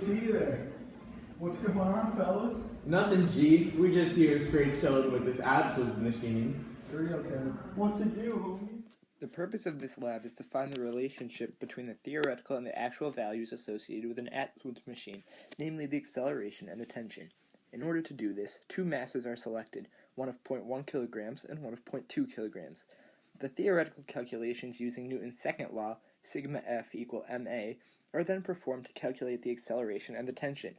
see you there. What's going on, fella? Nothing, G. We just here straight chilling with this Atwood machine. For real, Kev. What's it do, homie? The purpose of this lab is to find the relationship between the theoretical and the actual values associated with an Atwood machine, namely the acceleration and the tension. In order to do this, two masses are selected, one of 0.1 kilograms and one of 0.2 kilograms. The theoretical calculations using Newton's second law, sigma F equal ma, are then performed to calculate the acceleration and the tension.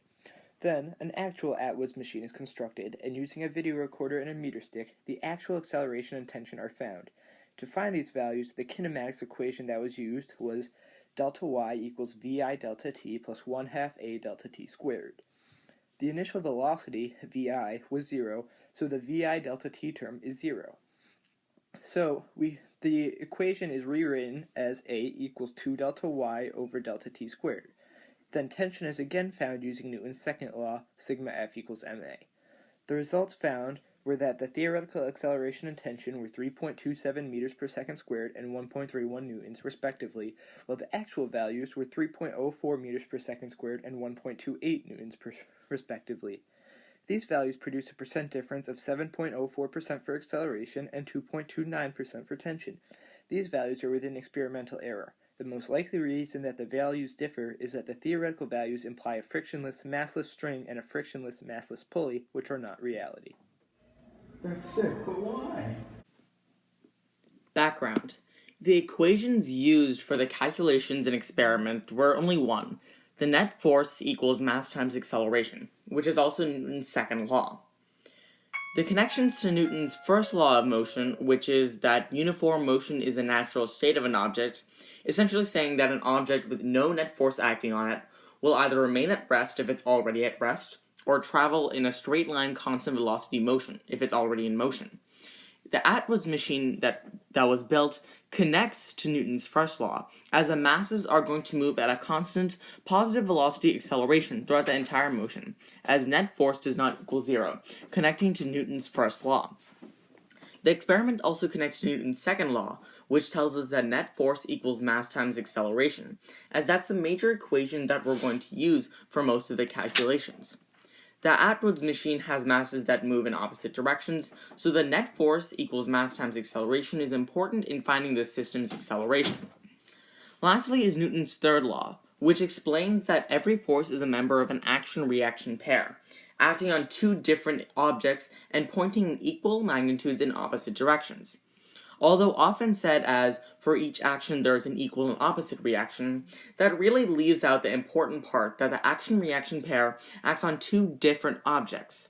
Then, an actual Atwood machine is constructed, and using a video recorder and a meter stick, the actual acceleration and tension are found. To find these values, the kinematics equation that was used was delta y equals vi delta t plus 1/2 a delta t squared. The initial velocity, vi, was 0, so the vi delta t term is 0. So, the equation is rewritten as a equals 2 delta y over delta t squared. Then tension is again found using Newton's second law, sigma F equals ma. The results found were that the theoretical acceleration and tension were 3.27 meters per second squared and 1.31 newtons, respectively, while the actual values were 3.04 meters per second squared and 1.28 newtons, respectively. These values produce a percent difference of 7.04% for acceleration and 2.29% for tension. These values are within experimental error. The most likely reason that the values differ is that the theoretical values imply a frictionless, massless string and a frictionless, massless pulley, which are not reality. That's sick, but why? Background. The equations used for the calculations and experiment were only one. The net force equals mass times acceleration, which is also Newton's second law. The connections to Newton's first law of motion, which is that uniform motion is the natural state of an object, essentially saying that an object with no net force acting on it will either remain at rest if it's already at rest, or travel in a straight line constant velocity motion if it's already in motion. The Atwood machine that was built connects to Newton's first law, as the masses are going to move at a constant positive velocity acceleration throughout the entire motion, as net force does not equal 0, connecting to Newton's first law. The experiment also connects to Newton's second law, which tells us that net force equals mass times acceleration, as that's the major equation that we're going to use for most of the calculations. The Atwood machine has masses that move in opposite directions, so the net force equals mass times acceleration is important in finding the system's acceleration. Lastly is Newton's third law, which explains that every force is a member of an action-reaction pair, acting on two different objects and pointing in equal magnitudes in opposite directions. Although often said as, for each action there is an equal and opposite reaction, that really leaves out the important part that the action-reaction pair acts on two different objects.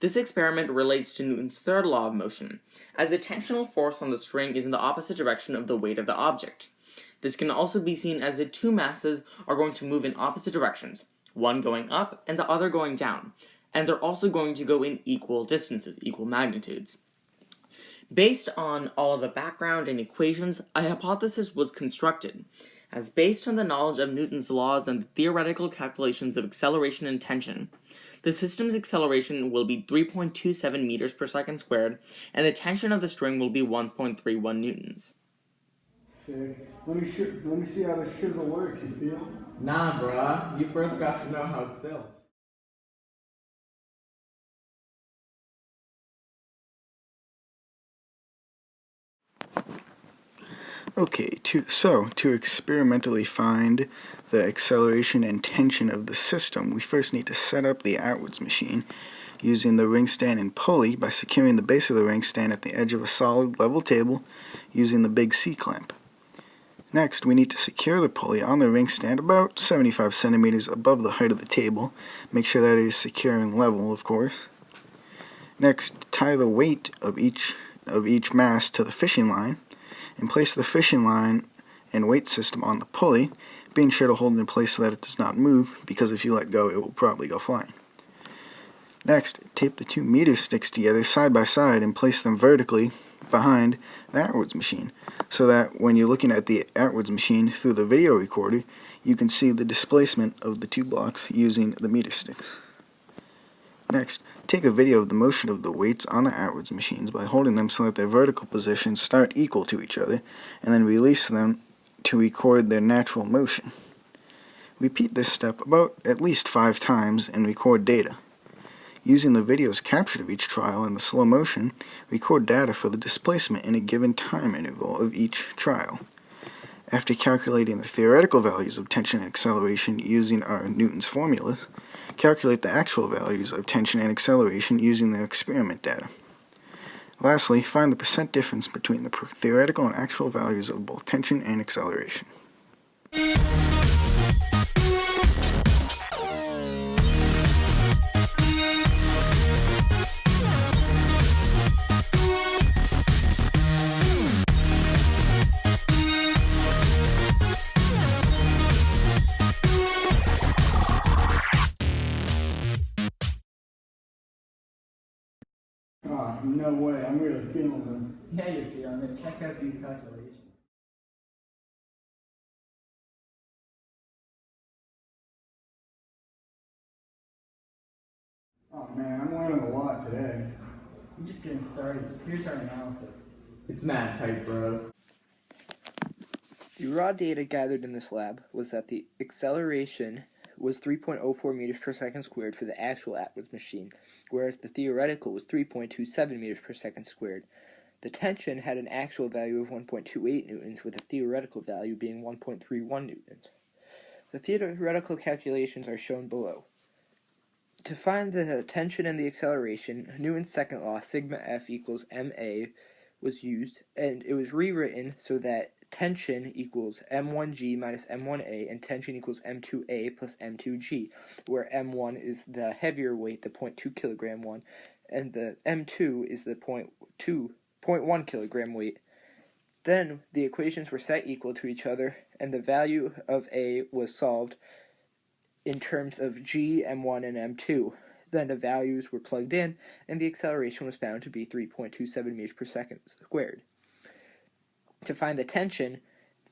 This experiment relates to Newton's third law of motion, as the tensional force on the string is in the opposite direction of the weight of the object. This can also be seen as the two masses are going to move in opposite directions, one going up and the other going down, and they're also going to go in equal distances, equal magnitudes. Based on all of the background and equations, a hypothesis was constructed, as based on the knowledge of Newton's laws and the theoretical calculations of acceleration and tension, the system's acceleration will be 3.27 meters per second squared, and the tension of the string will be 1.31 newtons. Sick. Let me see how the shizzle works, you feel? Nah, bruh. You first got to know how it's built. Okay, to experimentally find the acceleration and tension of the system, we first need to set up the Atwood machine using the ring stand and pulley by securing the base of the ring stand at the edge of a solid level table using the big C-clamp. Next, we need to secure the pulley on the ring stand about 75 centimeters above the height of the table. Make sure that it is secure and level, of course. Next, tie the weight of each mass to the fishing line, and place the fishing line and weight system on the pulley, being sure to hold it in place so that it does not move, because if you let go, it will probably go flying. Next, tape the two meter sticks together side by side and place them vertically behind the Atwood machine, so that when you're looking at the Atwood machine through the video recorder, you can see the displacement of the two blocks using the meter sticks. Next, take a video of the motion of the weights on the Atwood machines by holding them so that their vertical positions start equal to each other, and then release them to record their natural motion. Repeat this step about at least 5 times and record data. Using the videos captured of each trial in the slow motion, record data for the displacement in a given time interval of each trial. After calculating the theoretical values of tension and acceleration using our Newton's formulas, calculate the actual values of tension and acceleration using the experiment data. Lastly, find the percent difference between the theoretical and actual values of both tension and acceleration. Oh, no way. I'm really feeling them. Yeah, you're feeling it. Check out these calculations. Oh man, I'm learning a lot today. We're just getting started. Here's our analysis. It's mad tight, bro. The raw data gathered in this lab was that the acceleration was 3.04 meters per second squared for the actual Atwood machine, whereas the theoretical was 3.27 meters per second squared. The tension had an actual value of 1.28 newtons, with a theoretical value being 1.31 newtons. The theoretical calculations are shown below. To find the tension and the acceleration, Newton's second law, sigma F equals ma, was used, and it was rewritten so that tension equals m1g minus m1a, and tension equals m2a plus m2g, where m1 is the heavier weight, the 0.2 kilogram one, and the m2 is the 0.1 kilogram weight. Then the equations were set equal to each other, and the value of a was solved in terms of g, m1, and m2. Then the values were plugged in, and the acceleration was found to be 3.27 meters per second squared. To find the tension,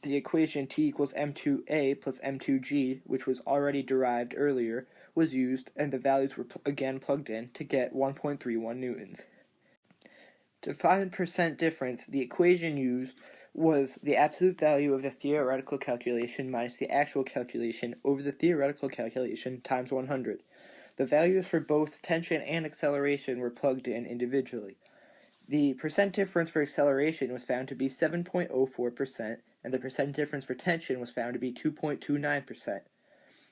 the equation T equals m2a plus m2g, which was already derived earlier, was used, and the values were again plugged in to get 1.31 newtons. To find percent difference, the equation used was the absolute value of the theoretical calculation minus the actual calculation over the theoretical calculation times 100. The values for both tension and acceleration were plugged in individually. The percent difference for acceleration was found to be 7.04%, and the percent difference for tension was found to be 2.29%.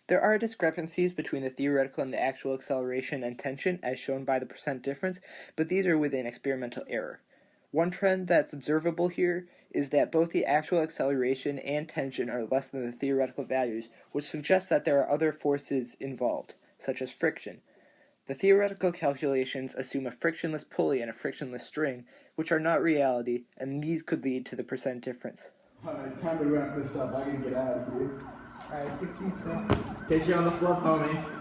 There are discrepancies between the theoretical and the actual acceleration and tension, as shown by the percent difference, but these are within experimental error. One trend that's observable here is that both the actual acceleration and tension are less than the theoretical values, which suggests that there are other forces involved, such as friction. The theoretical calculations assume a frictionless pulley and a frictionless string, which are not reality, and these could lead to the percent difference. Alright, time to wrap this up. I gotta get out of here. Alright, 6 piece, bro. Get you on the floor, homie.